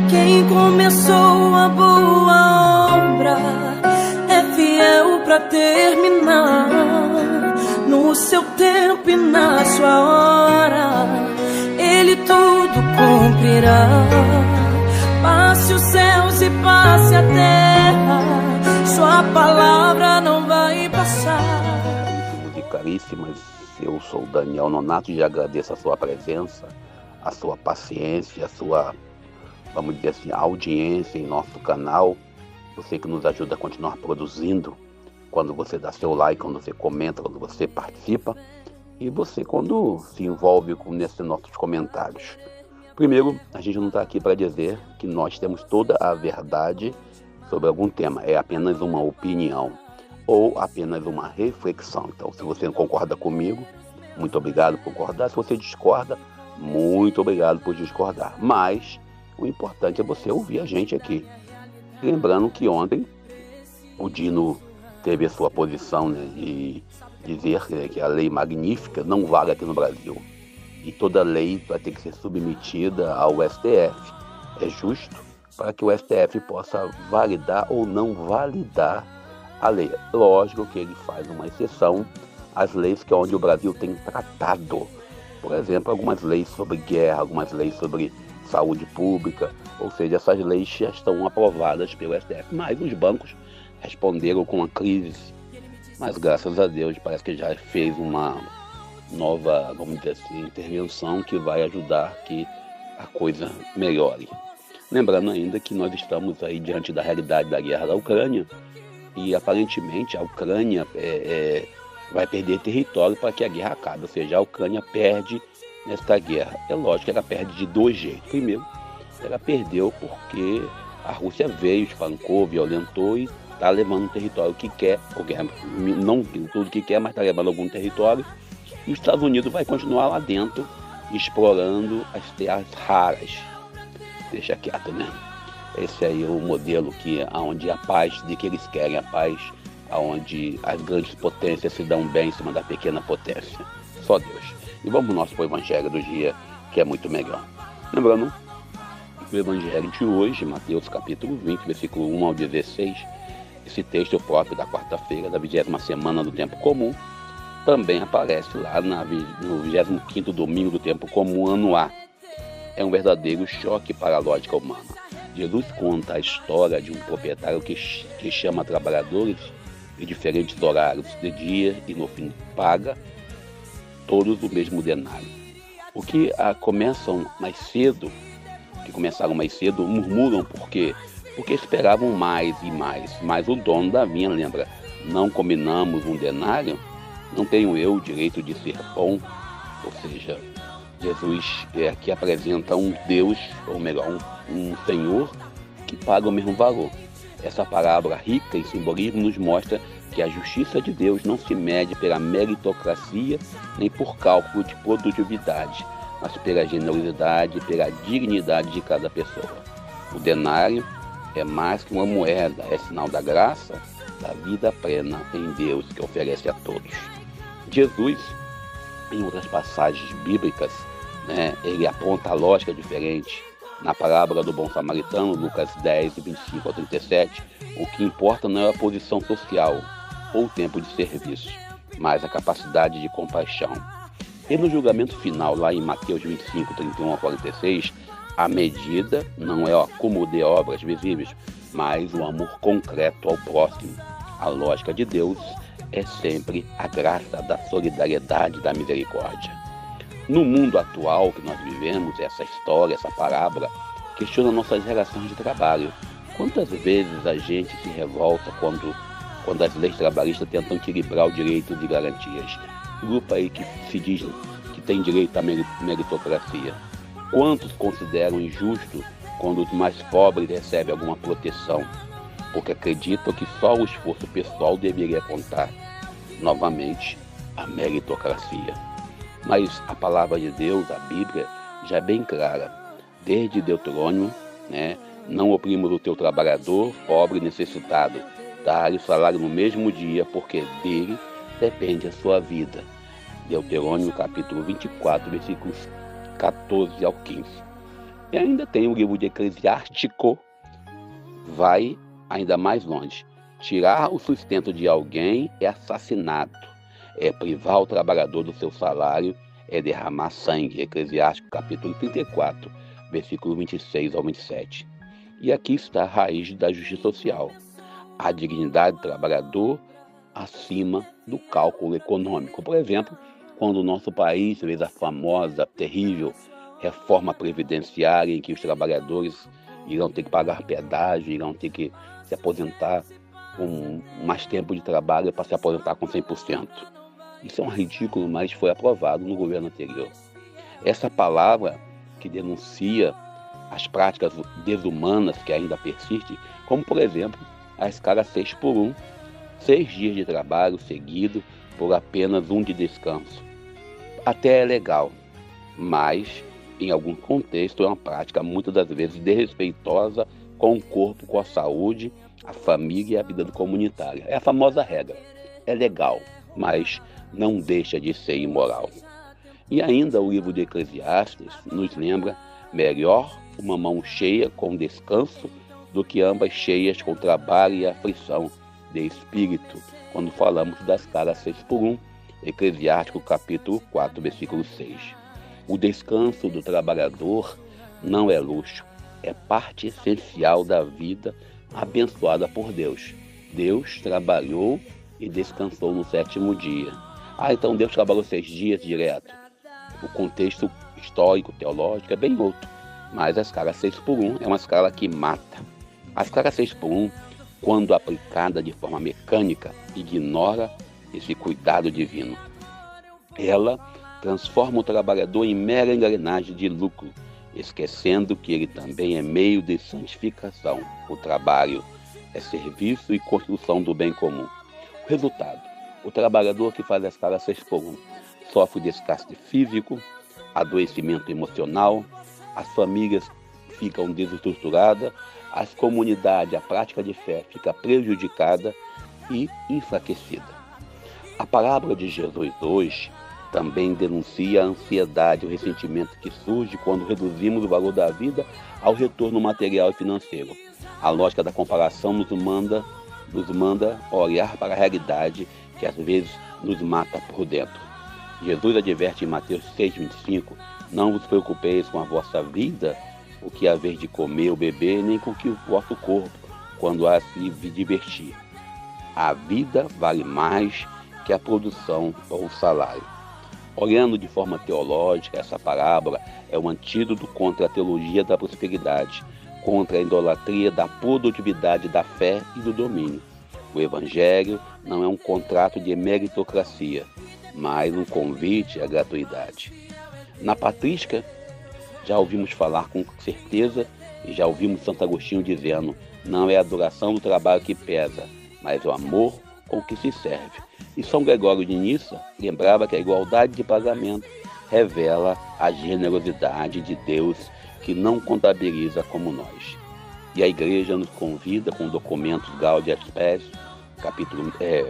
Quem começou a boa obra é fiel pra terminar. No seu tempo e na sua hora, Ele tudo cumprirá. Passe os céus e passe a terra, sua palavra não vai passar. Caríssimos e caríssimas, eu sou o Daniel Nonato e agradeço a sua presença, a sua paciência, a sua, vamos dizer assim, audiência em nosso canal. Você que nos ajuda a continuar produzindo, quando você dá seu like, quando você comenta, quando você participa, e você quando se envolve nesses nossos comentários. Primeiro, a gente não está aqui para dizer que nós temos toda a verdade sobre algum tema, é apenas uma opinião ou apenas uma reflexão. Então, se você não concorda comigo, muito obrigado por concordar. Se você discorda, muito obrigado por discordar. Mas o importante é você ouvir a gente aqui. Lembrando que ontem o Dino teve a sua posição, né, e dizer que a lei magnífica não vale aqui no Brasil. E toda lei vai ter que ser submetida ao STF. É justo para que o STF possa validar ou não validar a lei. Lógico que ele faz uma exceção às leis que é onde o Brasil tem tratado. Por exemplo, algumas leis sobre guerra, algumas leis sobre saúde pública, ou seja, essas leis já estão aprovadas pelo STF. Mas os bancos responderam com a crise. Mas graças a Deus parece que já fez uma nova, vamos dizer assim, intervenção que vai ajudar que a coisa melhore. Lembrando ainda que nós estamos aí diante da realidade da guerra da Ucrânia e aparentemente a Ucrânia vai perder território para que a guerra acabe, ou seja, a Ucrânia perde nesta guerra. É lógico que ela perde de dois jeitos. Primeiro, ela perdeu porque a Rússia veio, espancou, violentou e está levando um território que quer, não tudo que quer, mas está levando algum território. E os Estados Unidos vai continuar lá dentro, explorando as terras raras. Deixa quieto, né? Esse aí é o modelo onde a paz, de que eles querem a paz, onde as grandes potências se dão bem em cima da pequena potência. Só Deus. E vamos ao nosso Evangelho do dia, que é muito melhor. Lembrando, o Evangelho de hoje, Mateus capítulo 20, versículo 1 ao 16, esse texto próprio da quarta-feira, da 20ª semana do tempo comum, também aparece lá no 25º domingo do tempo comum, ano A. É um verdadeiro choque para a lógica humana. Jesus conta a história de um proprietário que chama trabalhadores em diferentes horários de dia e no fim paga todos o mesmo denário. O que começaram mais cedo, murmuram porque esperavam mais e mais. Mas o dono da vinha lembra: não combinamos um denário? Não tenho eu o direito de ser bom? Ou seja, Jesus aqui apresenta um Deus, ou melhor, um Senhor que paga o mesmo valor. Essa parábola rica em simbolismo nos mostra que a justiça de Deus não se mede pela meritocracia nem por cálculo de produtividade, mas pela generosidade e pela dignidade de cada pessoa. O denário é mais que uma moeda, é sinal da graça, da vida plena em Deus que oferece a todos. Jesus, em outras passagens bíblicas, ele aponta a lógica diferente. Na parábola do bom samaritano, Lucas 10, 25 ao 37, o que importa não é a posição social ou o tempo de serviço, mas a capacidade de compaixão. E no julgamento final, lá em Mateus 25, 31 a 46, a medida não é o acúmulo de obras visíveis, mas o amor concreto ao próximo. A lógica de Deus é sempre a graça da solidariedade, da misericórdia. No mundo atual que nós vivemos, essa história, essa parábola, questiona nossas relações de trabalho. Quantas vezes a gente se revolta quando as leis trabalhistas tentam equilibrar o direito de garantias? Grupo aí que se diz que tem direito à meritocracia. Quantos consideram injusto quando os mais pobres recebem alguma proteção, porque acreditam que só o esforço pessoal deveria contar? Novamente, a meritocracia. Mas a palavra de Deus, a Bíblia, já é bem clara. Desde Deuterônio, não oprimas o teu trabalhador, pobre e necessitado. Dá-lhe o salário no mesmo dia, porque dele depende a sua vida. Deuterônio capítulo 24, versículos 14 ao 15. E ainda tem o livro de Eclesiástico, vai ainda mais longe. Tirar o sustento de alguém é assassinato, é privar o trabalhador do seu salário, é derramar sangue. Eclesiástico capítulo 34, versículo 26 ao 27. E aqui está a raiz da justiça social. A dignidade do trabalhador acima do cálculo econômico. Por exemplo, quando o nosso país fez a famosa, terrível reforma previdenciária em que os trabalhadores irão ter que pagar pedágio, irão ter que se aposentar com mais tempo de trabalho para se aposentar com 100%. Isso é um ridículo, mas foi aprovado no governo anterior. Essa palavra que denuncia as práticas desumanas que ainda persistem, como por exemplo a escala 6x1, 6 dias de trabalho seguido por apenas 1 de descanso. Até é legal, mas em algum contexto é uma prática muitas das vezes desrespeitosa com o corpo, com a saúde, a família e a vida comunitária. É a famosa regra. É legal, mas não deixa de ser imoral. E ainda o livro de Eclesiastes nos lembra: melhor uma mão cheia com descanso do que ambas cheias com trabalho e aflição de espírito, quando falamos da escala 6x1, Eclesiástico capítulo 4, versículo 6. O descanso do trabalhador não é luxo, é parte essencial da vida abençoada por Deus. Deus trabalhou e descansou no 7º dia. Então Deus trabalhou 6 dias direto. O contexto histórico, teológico é bem outro. Mas a escala 6x1 é uma escala que mata. A escala 6x1, quando aplicada de forma mecânica, ignora esse cuidado divino. Ela transforma o trabalhador em mera engrenagem de lucro, esquecendo que ele também é meio de santificação. O trabalho é serviço e construção do bem comum. O resultado: o trabalhador que faz a escala 6x1 sofre desgaste físico, adoecimento emocional, as famílias ficam desestruturadas, as comunidades, a prática de fé fica prejudicada e enfraquecida. A parábola de Jesus hoje também denuncia a ansiedade e o ressentimento que surge quando reduzimos o valor da vida ao retorno material e financeiro. A lógica da comparação nos manda olhar para a realidade que às vezes nos mata por dentro. Jesus adverte em Mateus 6,25: não vos preocupeis com a vossa vida, o que haver de comer ou beber, nem com o vosso corpo, quando há se divertir. A vida vale mais que a produção ou o salário. Olhando de forma teológica, essa parábola é um antídoto contra a teologia da prosperidade, contra a idolatria da produtividade da fé e do domínio. O Evangelho não é um contrato de meritocracia, mas um convite à gratuidade. Na patrística, já ouvimos falar com certeza e já ouvimos Santo Agostinho dizendo: não é a duração do trabalho que pesa, mas o amor com que se serve. E São Gregório de Nissa lembrava que a igualdade de pagamento revela a generosidade de Deus, que não contabiliza como nós. E a Igreja nos convida com documentos Gaudium et Spes,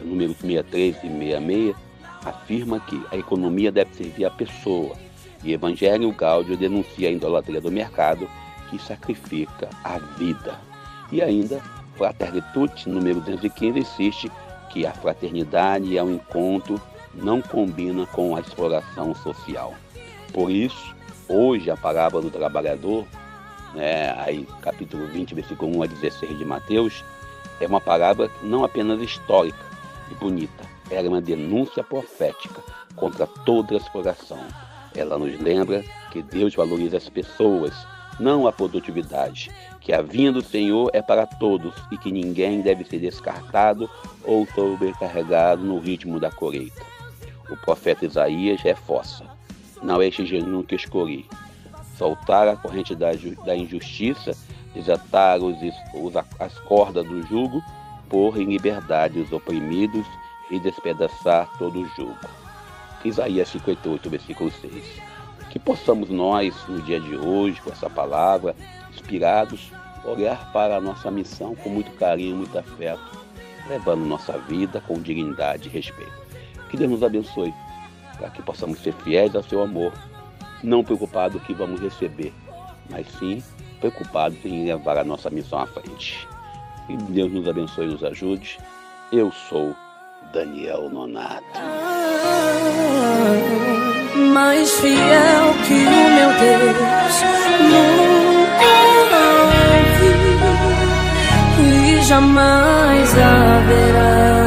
números 63 e 66, afirma que a economia deve servir à pessoa. E Evangelho Gaudium denuncia a idolatria do mercado, que sacrifica a vida. E ainda, Fratelli Tutti, número 215, insiste que a fraternidade e o encontro não combina com a exploração social. Por isso, hoje a parábola do trabalhador, aí, capítulo 20, versículo 1 a 16 de Mateus, é uma parábola não apenas histórica e bonita, ela é uma denúncia profética contra toda a exploração. Ela nos lembra que Deus valoriza as pessoas, não a produtividade, que a vinda do Senhor é para todos e que ninguém deve ser descartado ou sobrecarregado no ritmo da colheita. O profeta Isaías reforça: não é este jejum que escolhi, soltar a corrente da injustiça, desatar as cordas do jugo, pôr em liberdade os oprimidos e despedaçar todo o jugo. Isaías 58, versículo 6. Que possamos nós, no dia de hoje, com essa palavra, inspirados, olhar para a nossa missão com muito carinho, muito afeto, levando nossa vida com dignidade e respeito. Que Deus nos abençoe, para que possamos ser fiéis ao seu amor, não preocupados com o que vamos receber, mas sim preocupados em levar a nossa missão à frente. Que Deus nos abençoe e nos ajude. Eu sou Daniel Nonato. Mais fiel que o meu Deus nunca houve e jamais haverá.